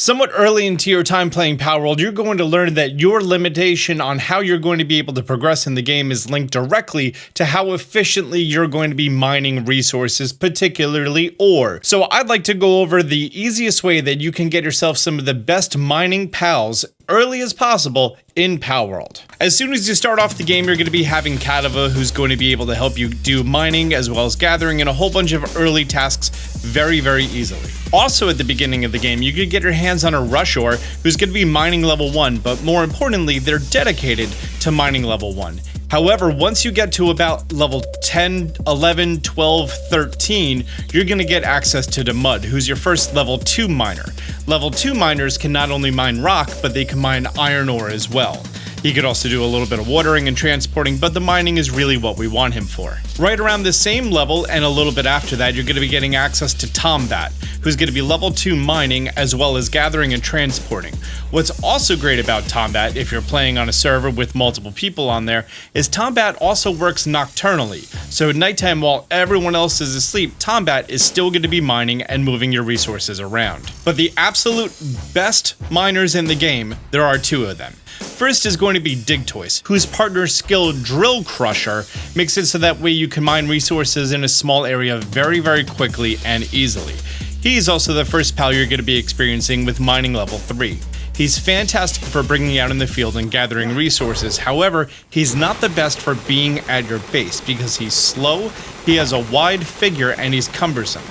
Somewhat early into your time playing Palworld, you're going to learn that your limitation on how you're going to be able to progress in the game is linked directly to how efficiently you're going to be mining resources, particularly ore. So I'd like to go over the easiest way that you can get yourself some of the best mining pals early as possible in Palworld. As soon as you start off the game, you're going to be having Kadava, who's going to be able to help you do mining as well as gathering and a whole bunch of early tasks very easily. Also at the beginning of the game, you could get your hands on a Rushor, who's going to be mining level 1, but more importantly, they're dedicated to mining level 1. However, once you get to about level 10, 11, 12, 13, you're going to get access to Damud, who's your first level 2 miner. Level 2 miners can not only mine rock, but they can mine iron ore as well. He could also do a little bit of watering and transporting, but the mining is really what we want him for. Right around the same level and a little bit after that, you're going to be getting access to Tombat, who's going to be level 2 mining as well as gathering and transporting. What's also great about Tombat, if you're playing on a server with multiple people on there, is Tombat also works nocturnally. So at nighttime while everyone else is asleep, Tombat is still going to be mining and moving your resources around. But the absolute best miners in the game, there are 2 of them. First is going to be Digtoise, whose partner skill Drill Crusher makes it so that way you can mine resources in a small area very quickly and easily. He's also the first pal you're going to be experiencing with mining level 3. He's fantastic for bringing out in the field and gathering resources. However, he's not the best for being at your base because he's slow, he has a wide figure, and he's cumbersome.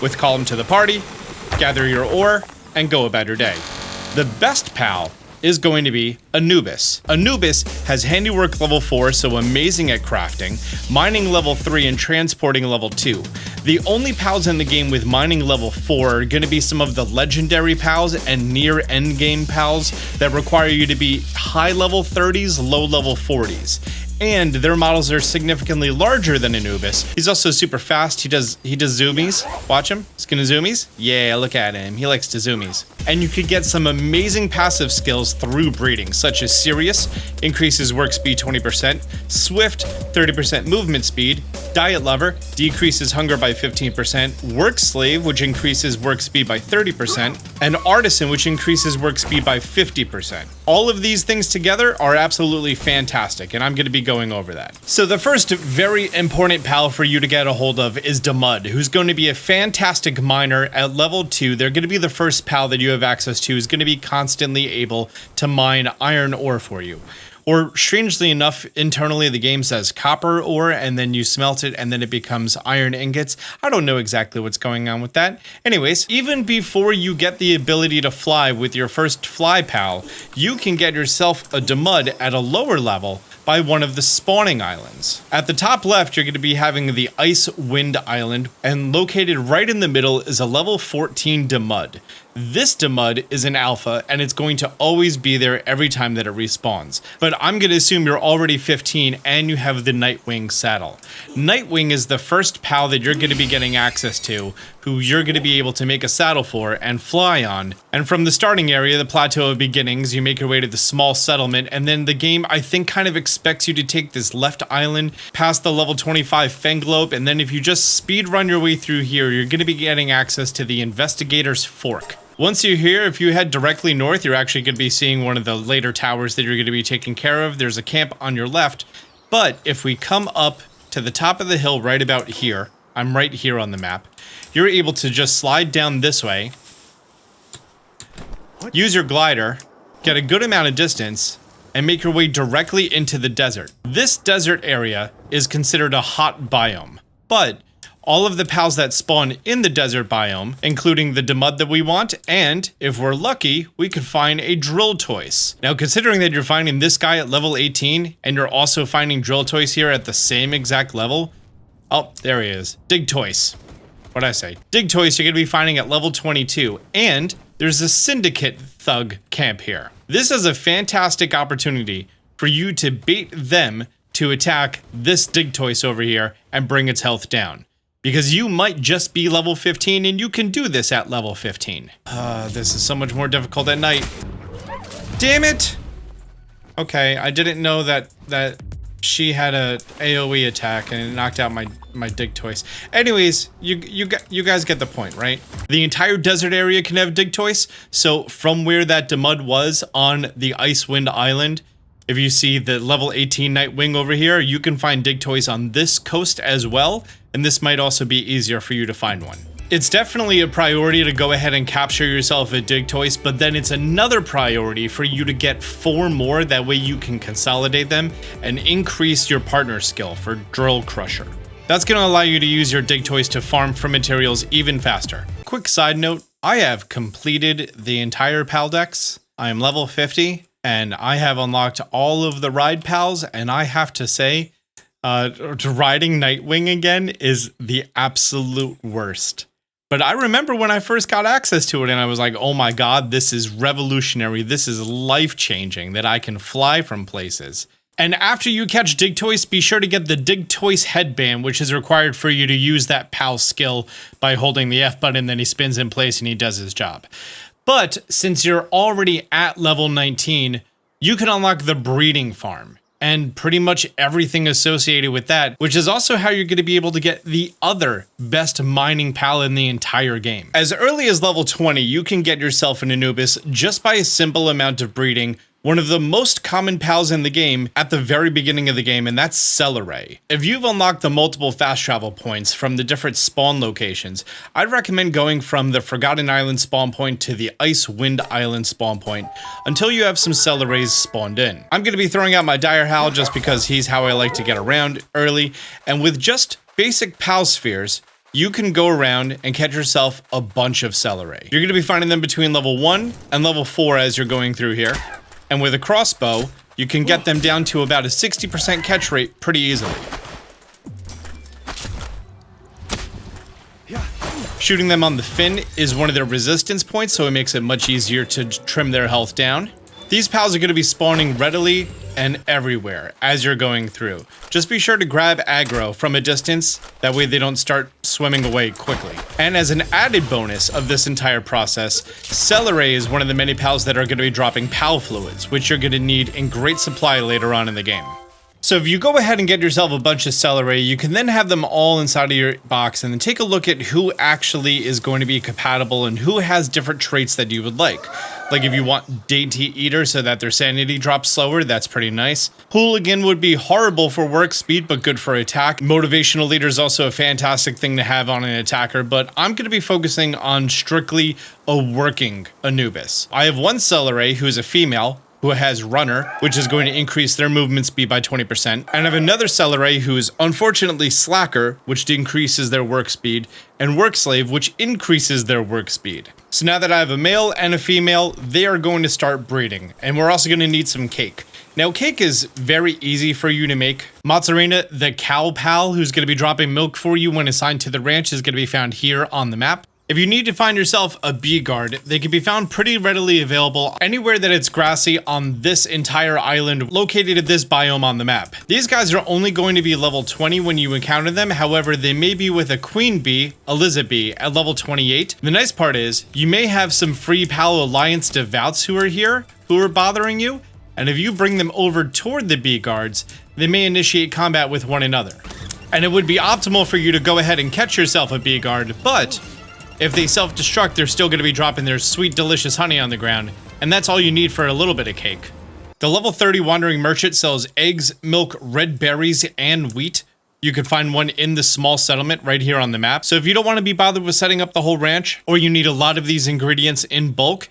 With Call him to the party, gather your ore, and go about your day. The best pal is going to be Anubus. Anubis has handiwork level 4, so amazing at crafting, mining level 3, and transporting level 2. The only pals in the game with mining level 4 are going to be some of the legendary pals and near endgame pals that require you to be high level 30s, low level 40s. And their models are significantly larger than Anubis. He's also super fast. He does zoomies. Watch him. He's gonna zoomies. Yeah, look at him. He likes to zoomies. And you could get some amazing passive skills through breeding, such as Sirius, increases work speed 20%, Swift, 30% movement speed, Diet Lover, decreases hunger by 15%, Work Slave, which increases work speed by 30%, and Artisan, which increases work speed by 50%. All of these things together are absolutely fantastic, and I'm gonna be going over that. So the first very important pal for you to get a hold of is Damud, who's going to be a fantastic miner at level 2. They're going to be the first pal that you have access to, who's going to be constantly able to mine iron ore for you. Or strangely enough, internally the game says copper ore, and then you smelt it and then it becomes iron ingots. I don't know exactly what's going on with that. Anyways, even before you get the ability to fly with your first fly pal, you can get yourself a Damud at a lower level by one of the spawning islands. At the top left, you're going to be having the Ice Wind Island, and located right in the middle is a level 14 Damud. This Damud is an alpha, and it's going to always be there every time that it respawns. But I'm going to assume you're already 15 and you have the Nightwing saddle. Nightwing is the first pal that you're going to be getting access to, who you're going to be able to make a saddle for and fly on. And from the starting area, the Plateau of Beginnings, you make your way to the small settlement, and then the game, I think, kind of expects you to take this left island past the level 25 Fenglope, and then if you just speed run your way through here, you're going to be getting access to the Investigator's Fork. Once you're here, if you head directly north, you're actually going to be seeing one of the later towers that you're going to be taking care of. There's a camp on your left, but if we come up to the top of the hill right about here, I'm right here on the map, you're able to just slide down this way, use your glider, get a good amount of distance, and make your way directly into the desert. This desert area is considered a hot biome, but all of the pals that spawn in the desert biome, including the Damud that we want, and if we're lucky, we could find a Digtoise. Now, considering that you're finding this guy at level 18, and you're also finding Digtoise here at the same exact level, oh, there he is, Digtoise. What'd I say? Digtoise you're gonna be finding at level 22, and there's a Syndicate Thug camp here. This is a fantastic opportunity for you to bait them to attack this Digtoise over here and bring its health down. Because you might just be level 15 and you can do this at level 15. This is so much more difficult at night. Damn it! Okay, I didn't know that She had a AoE attack and it knocked out my Digtoise. Anyways, you guys get the point, right? The entire desert area can have Digtoise. So from where that Damud was on the Icewind Island, if you see the level 18 Nightwing over here, you can find Digtoise on this coast as well. And this might also be easier for you to find one. It's definitely a priority to go ahead and capture yourself a Digtoise, but then it's another priority for you to get 4 more. That way you can consolidate them and increase your partner skill for Drill Crusher. That's going to allow you to use your Digtoise to farm for materials even faster. Quick side note, I have completed the entire PAL Dex. I am level 50 and I have unlocked all of the ride pals, and I have to say, riding Nightwing again is the absolute worst. But I remember when I first got access to it and I was like, oh my god, this is revolutionary. This is life-changing that I can fly from places. And after you catch Digtoise, be sure to get the Digtoise headband, which is required for you to use that PAL skill by holding the F button, then he spins in place and he does his job. But since you're already at level 19, you can unlock the breeding farm and pretty much everything associated with that, which is also how you're going to be able to get the other best mining pal in the entire game. As early as level 20, you can get yourself an Anubis just by a simple amount of breeding one of the most common pals in the game at the very beginning of the game, and that's Celaray. If you've unlocked the multiple fast travel points from the different spawn locations, I'd recommend going from the Forgotten Island spawn point to the Icewind Island spawn point until you have some Celarays spawned in. I'm going to be throwing out my Dire Howl just because he's how I like to get around early, and with just basic pal spheres, you can go around and catch yourself a bunch of Celaray. You're going to be finding them between level 1 and level 4 as you're going through here. And with a crossbow, you can get them down to about a 60% catch rate pretty easily. Shooting them on the fin is one of their resistance points, so it makes it much easier to trim their health down. These pals are going to be spawning readily and everywhere as you're going through. Just be sure to grab aggro from a distance, that way they don't start swimming away quickly. And as an added bonus of this entire process, Celaray is one of the many pals that are going to be dropping pal fluids, which you're going to need in great supply later on in the game. So if you go ahead and get yourself a bunch of Celaray, you can then have them all inside of your box and then take a look at who actually is going to be compatible and who has different traits that you would like. Like if you want Dainty Eater so that their sanity drops slower, that's pretty nice. Hooligan would be horrible for work speed, but good for attack. Motivational Leader is also a fantastic thing to have on an attacker, but I'm going to be focusing on strictly a working Anubis. I have one Celaray who's a female, who has Runner, which is going to increase their movement speed by 20%. And I have another Celaray who's unfortunately Slacker, which decreases their work speed, and Work Slave, which increases their work speed. So now that I have a male and a female, they are going to start breeding. And we're also going to need some cake. Now, cake is very easy for you to make. Mozzarella, the cow pal, who's going to be dropping milk for you when assigned to the ranch, is going to be found here on the map. If you need to find yourself a bee guard, they can be found pretty readily available anywhere that it's grassy on this entire island located at this biome on the map. These guys are only going to be level 20 when you encounter them. However, they may be with a queen bee, Elizabeth bee, at level 28. The nice part is you may have some free Pal Alliance devoutes who are here, who are bothering you. And if you bring them over toward the bee guards, they may initiate combat with one another. And it would be optimal for you to go ahead and catch yourself a bee guard, but if they self-destruct, they're still going to be dropping their sweet, delicious honey on the ground, and that's all you need for a little bit of cake. The level 30 Wandering Merchant sells eggs, milk, red berries, and wheat. You can find one in the small settlement right here on the map. So if you don't want to be bothered with setting up the whole ranch, or you need a lot of these ingredients in bulk,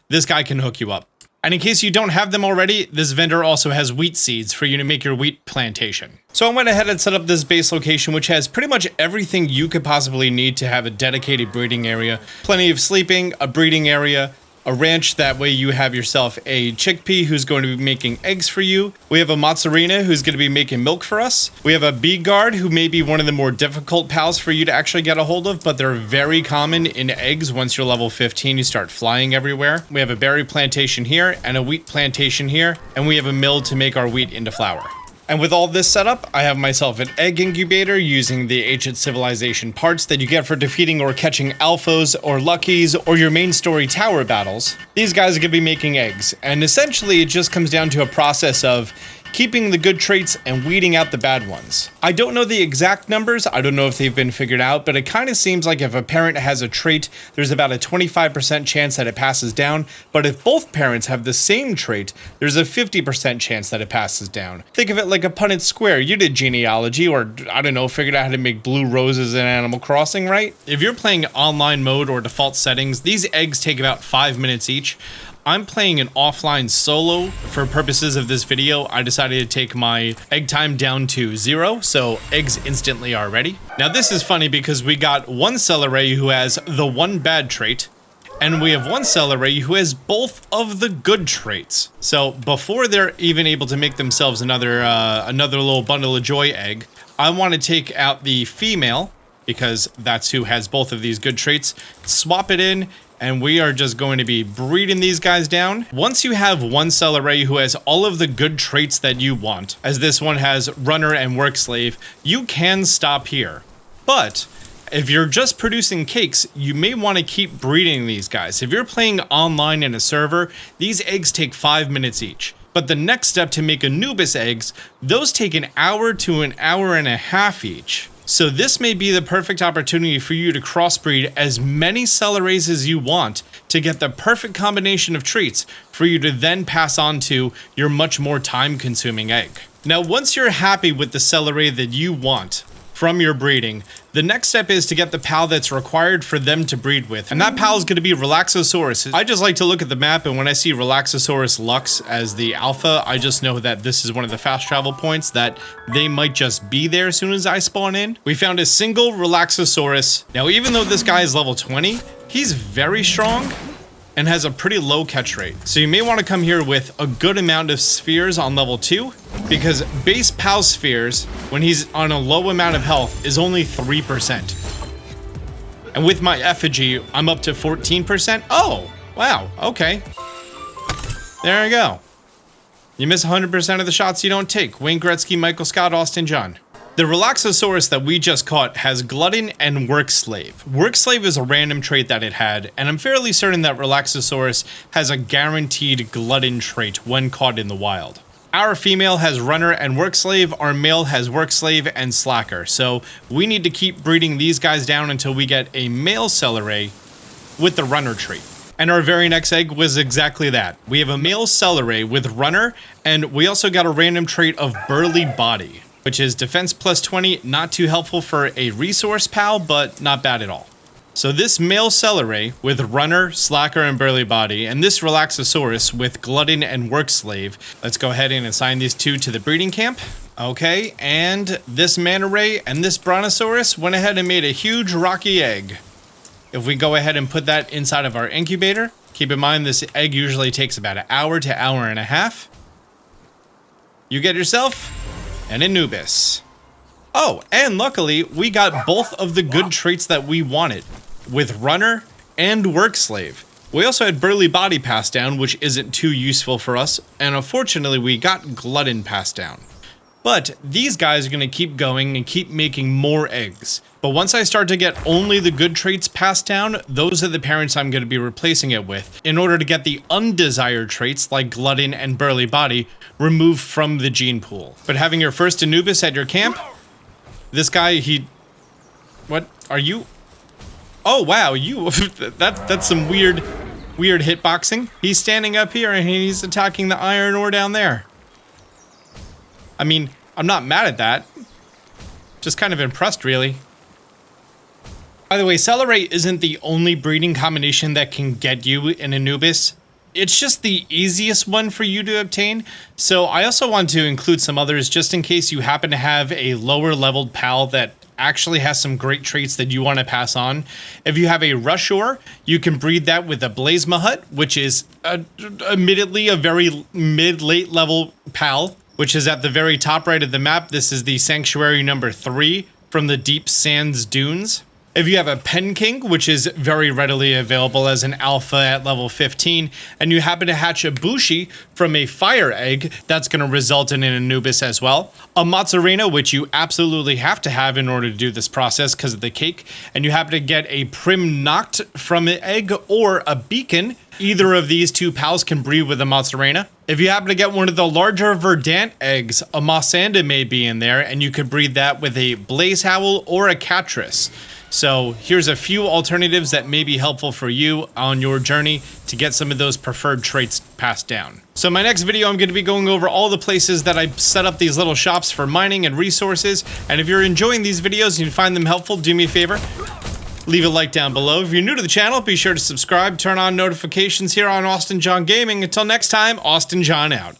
this guy can hook you up. And in case you don't have them already, this vendor also has wheat seeds for you to make your wheat plantation. So I went ahead and set up this base location, which has pretty much everything you could possibly need to have a dedicated breeding area. Plenty of sleeping, a breeding area, a ranch, that way you have yourself a chickpea who's going to be making eggs for you. We have a mozzarella who's going to be making milk for us. We have a bee guard who may be one of the more difficult pals for you to actually get a hold of, but they're very common in eggs. Once you're level 15, you start flying everywhere. We have a berry plantation here and a wheat plantation here, and we have a mill to make our wheat into flour. And with all this set up, I have myself an egg incubator using the Ancient Civilization parts that you get for defeating or catching alphos or luckies or your main story tower battles. These guys are going to be making eggs, and essentially it just comes down to a process of keeping the good traits and weeding out the bad ones. I don't know the exact numbers, I don't know if they've been figured out, but it kind of seems like if a parent has a trait, there's about a 25% chance that it passes down, but if both parents have the same trait, there's a 50% chance that it passes down. Think of it like a Punnett square. You did genealogy, or I don't know, figured out how to make blue roses in Animal Crossing, right? If you're playing online mode or default settings, these eggs take about 5 minutes each. I'm playing an offline solo. For purposes of this video, I decided to take my egg time down to 0, so eggs instantly are ready. Now this is funny because we got one Celaray who has the one bad trait, and we have one Celaray who has both of the good traits. So before they're even able to make themselves another little bundle of joy egg, I want to take out the female, because that's who has both of these good traits, swap it in, and we are just going to be breeding these guys down. Once you have one Celaray who has all of the good traits that you want, as this one has runner and work slave, you can stop here. But if you're just producing cakes, you may want to keep breeding these guys. If you're playing online in a server, these eggs take 5 minutes each. But the next step to make Anubis eggs, those take an hour to an hour and a half each. So this may be the perfect opportunity for you to crossbreed as many Celarays as you want to get the perfect combination of traits for you to then pass on to your much more time-consuming egg. Now, once you're happy with the Celaray that you want from your breeding, the next step is to get the pal that's required for them to breed with, and that pal is going to be Relaxosaurus. I just like to look at the map, and when I see Relaxosaurus Lux as the alpha, I just know that this is one of the fast travel points that they might just be there as soon as I spawn in. We found a single Relaxosaurus. Now, even though this guy is level 20, he's very strong and has a pretty low catch rate. So you may want to come here with a good amount of spheres on level 2, because base PAL spheres, when he's on a low amount of health, is only 3%. And with my effigy, I'm up to 14%. Oh, wow, okay. There we go. You miss 100% of the shots you don't take. Wayne Gretzky, Michael Scott, Austin John. The Relaxosaurus that we just caught has Glutton and Work Slave. Work Slave is a random trait that it had, and I'm fairly certain that Relaxosaurus has a guaranteed Glutton trait when caught in the wild. Our female has Runner and Work Slave, our male has Work Slave and Slacker, so we need to keep breeding these guys down until we get a male Celaray with the Runner trait. And our very next egg was exactly that. We have a male Celaray with Runner, and we also got a random trait of Burly Body, which is defense plus 20, not too helpful for a resource pal, but not bad at all. So this male Celaray with Runner, Slacker, and Burly Body, and this Relaxosaurus with Glutton and Work Slave. Let's go ahead and assign these two to the breeding camp. Okay, and this Manta Ray and this Brontosaurus went ahead and made a huge rocky egg. If we go ahead and put that inside of our incubator, keep in mind this egg usually takes about an hour to hour and a half. You get yourself an Anubis. Oh, and luckily, we got both of the good traits that we wanted, with Runner and Work Slave. We also had Burly Body passed down, which isn't too useful for us, and unfortunately, we got Glutton passed down. But these guys are going to keep going and keep making more eggs. But once I start to get only the good traits passed down, those are the parents I'm going to be replacing it with, in order to get the undesired traits like Glutton and Burly Body removed from the gene pool. But having your first Anubis at your camp, this guy, what are you? Oh wow, that's some weird hitboxing. He's standing up here and he's attacking the iron ore down there. I mean, I'm not mad at that. Just kind of impressed, really. By the way, Celaray isn't the only breeding combination that can get you an Anubis. It's just the easiest one for you to obtain. So I also want to include some others just in case you happen to have a lower leveled pal that actually has some great traits that you want to pass on. If you have a Rush Ore, you can breed that with a Blaze Mahut, which is admittedly a very mid-late level pal, which is at the very top right of the map. This is the Sanctuary number 3 from the Deep Sands Dunes. If you have a Pen King, which is very readily available as an alpha at level 15, and you happen to hatch a Bushi from a fire egg, that's going to result in an Anubis as well. A Mozzarella, which you absolutely have to have in order to do this process because of the cake, and you happen to get a Prim Noct from an egg or a Beacon. Either of these two pals can breed with a Mozzarella. If you happen to get one of the larger Verdant eggs, a Mossanda may be in there, and you could breed that with a Blaze Howl or a Catris. So here's a few alternatives that may be helpful for you on your journey to get some of those preferred traits passed down. So in my next video, I'm going to be going over all the places that I set up these little shops for mining and resources. And if you're enjoying these videos and you find them helpful, do me a favor. Leave a like down below. If you're new to the channel, be sure to subscribe, turn on notifications here on Austin John Gaming. Until next time, Austin John out.